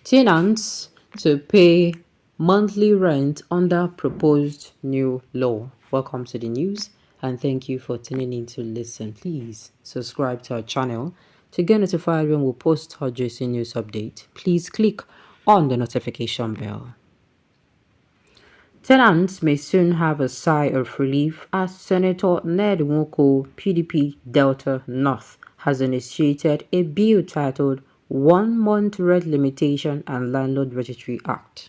Tenants to pay monthly rent under proposed new law. Welcome to the news and thank you for tuning in to listen. Please subscribe to our channel to get notified when we post our juicy news update. Please click on the notification bell. Tenants may soon have a sigh of relief as Senator Nwoko, PDP Delta North, has initiated a bill titled 1 Month Rent Limitation and Landlord Registry Act.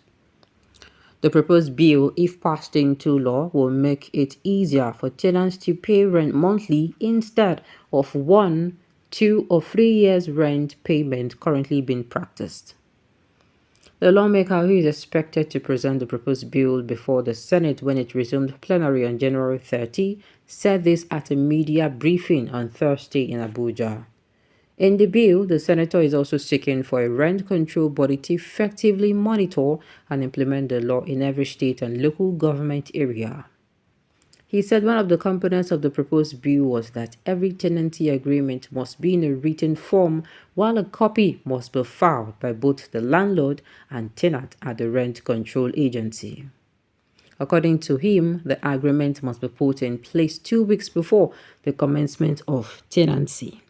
The proposed bill, if passed into law, will make it easier for tenants to pay rent monthly instead of 1, 2, or 3 years rent payment currently being practiced. The lawmaker, who is expected to present the proposed bill before the Senate when it resumed plenary on January 30, said this at a media briefing on Thursday in Abuja. In the bill, the senator is also seeking for a rent control body to effectively monitor and implement the law in every state and local government area. He said one of the components of the proposed bill was that every tenancy agreement must be in a written form, while a copy must be filed by both the landlord and tenant at the rent control agency. According to him, the agreement must be put in place 2 weeks before the commencement of tenancy.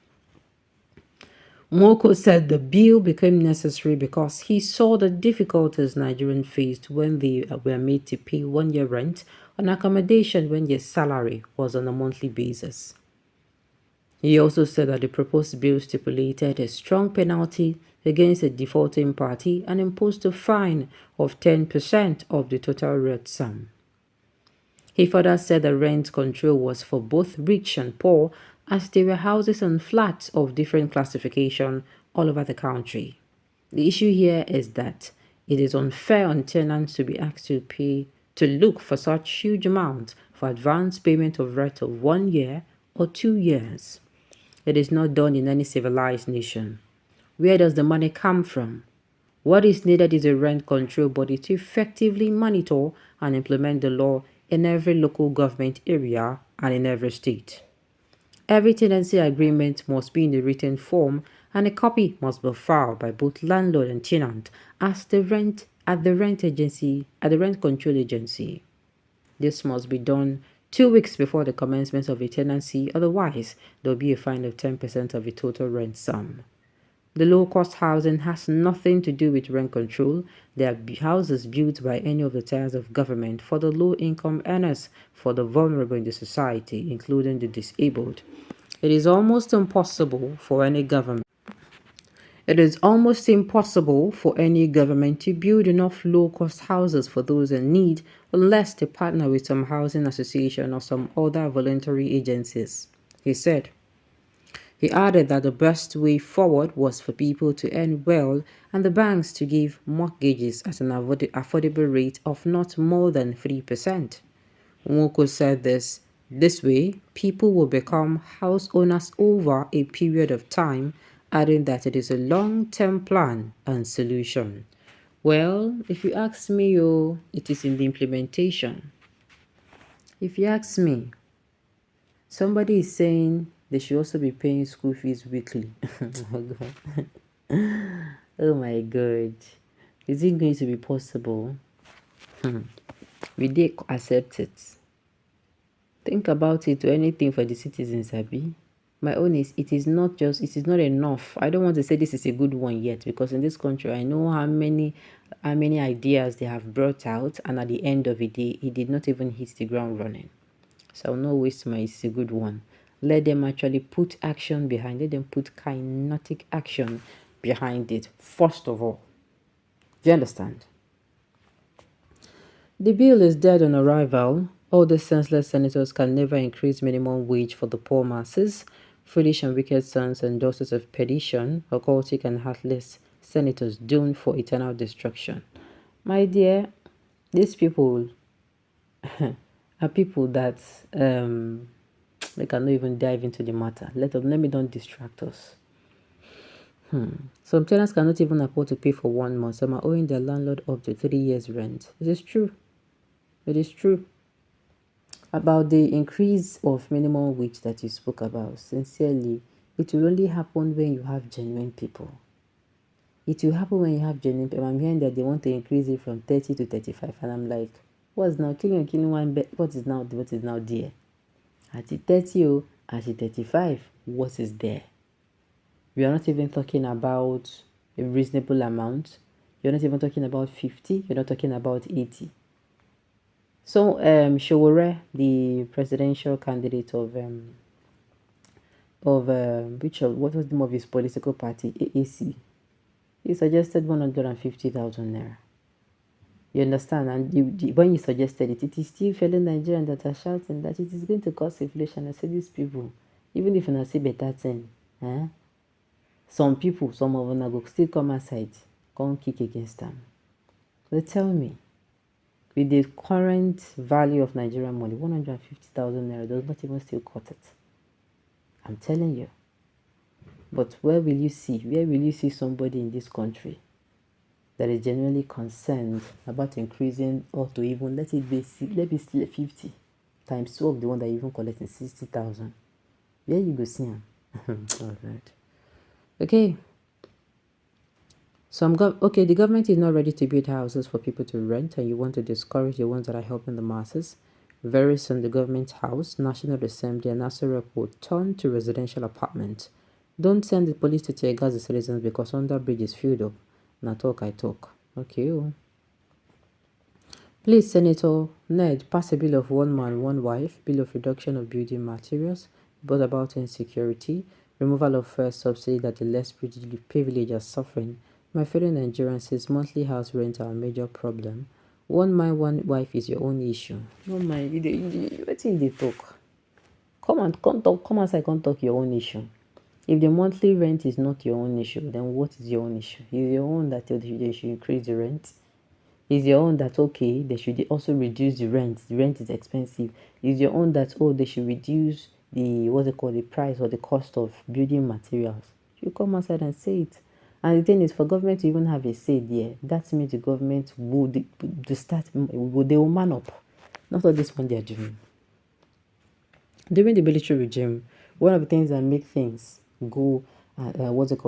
Nwoko said the bill became necessary because he saw the difficulties Nigerians faced when they were made to pay 1 year rent on accommodation when their salary was on a monthly basis. He also said that the proposed bill stipulated a strong penalty against a defaulting party and imposed a fine of 10% of the total rent sum. He further said the rent control was for both rich and poor, as there were houses and flats of different classification all over the country. The issue here is that it is unfair on tenants to be asked to look for such huge amounts for advance payment of rent of 1 year or 2 years. It is not done in any civilized nation. Where does the money come from? What is needed is a rent control body to effectively monitor and implement the law in every local government area and in every state. Every tenancy agreement must be in a written form and a copy must be filed by both landlord and tenant at the rent control agency. This must be done 2 weeks before the commencement of a tenancy, otherwise there will be a fine of 10% of the total rent sum. The low-cost housing has nothing to do with rent control. They are houses built by any of the tiers of government for the low-income earners, for the vulnerable in the society, including the disabled. It is almost impossible for any government to build enough low-cost houses for those in need unless they partner with some housing association or some other voluntary agencies, he said. He added that the best way forward was for people to earn well and the banks to give mortgages at an affordable rate of not more than 3%. Nwoko said this way, people will become house owners over a period of time, adding that it is a long-term plan and solution. Well, if you ask me, it is in the implementation. If you ask me, somebody is saying they should also be paying school fees weekly. Oh my God. Oh my God. Is it going to be possible? Will they accept it? Think about it, or anything for the citizens, Abi. My own is, it is not enough. I don't want to say this is a good one yet, because in this country, I know how many ideas they have brought out, and at the end of the day, it did not even hit the ground running. So I'll not waste it's a good one. Let them actually put action behind it. Let them put kinetic action behind it, first of all. Do you understand? The bill is dead on arrival. All the senseless senators can never increase minimum wage for the poor masses. Foolish and wicked sons and daughters of perdition, occultic and heartless senators doomed for eternal destruction. My dear, these people are people that they cannot even dive into the matter. Let me don't distract us. Some tenants cannot even afford to pay for 1 month. Some are owing their landlord up to 3 years rent. It is true. It is true. About the increase of minimum wage that you spoke about, sincerely, it will only happen when you have genuine people. It will happen when you have genuine payment. I'm hearing that they want to increase it from 30 to 35, and I'm like, what's now killing one bet? What is now there? At the 30 or at the 35, what is there? We are not even talking about a reasonable amount. You're not even talking about 50. You're not talking about 80. So, Showore, the presidential candidate of what was the name of his political party, AAC, he suggested 150,000 naira. You understand? And when you suggested it, it is still fellow Nigerians that are shouting that it is going to cause inflation. I said, these people, even if you not see better thing, some people, some of them go still come outside, come kick against them. They tell me, with the current value of Nigerian money, 150,000 naira does not even still cut it. I'm telling you. But where will you see somebody in this country that is genuinely concerned about increasing, or to even let it be 50 times 2 of the one that you even collecting 60,000? Where you go see him? All right. Okay. The government is not ready to build houses for people to rent, and you want to discourage the ones that are helping the masses. Very soon, the government house, National Assembly, and Nasser will turn to residential apartments. Don't send the police to tear gas the citizens because under bridge is filled up. Now talk, I talk. Okay. Please, Senator Ned, pass a bill of one man, one wife, bill of reduction of building materials, brought about insecurity, removal of first subsidy that the less privileged are suffering. My fellow Nigerians, says monthly house rent are a major problem. One man, one wife is your own issue. No mind, what if they talk? Come outside, come talk your own issue. If the monthly rent is not your own issue, then what is your own issue? Is your own that they should increase the rent? Is your own that, okay, they should also reduce the rent? The rent is expensive. Is your own that, they should reduce the price or the cost of building materials? You come outside and say it. And the thing is, for government to even have a say there, that means the government they will man up. Not all this one they are doing. During the military regime, one of the things that make things go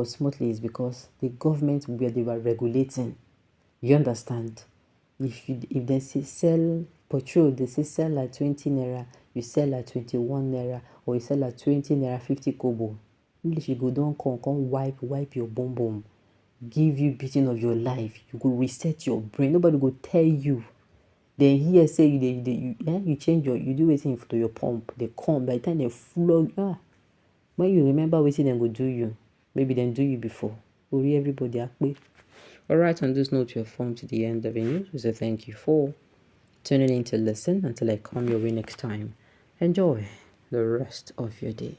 smoothly is because the government where they were regulating. You understand? If they say sell petrol, they say sell at 20 naira, you sell at 21 naira, or you sell at 20 naira 50 kobo. English you go down, come wipe your bum, give you beating of your life. You go reset your brain. Nobody go tell you. Then here say you change you do anything to your pump. They come by the time they flog. When you remember waiting, then go do you. Maybe then do you before. Worry everybody happy. Alright, on this note, we have formed to the end of the news. We say thank you for tuning in to listen until I come your way next time. Enjoy the rest of your day.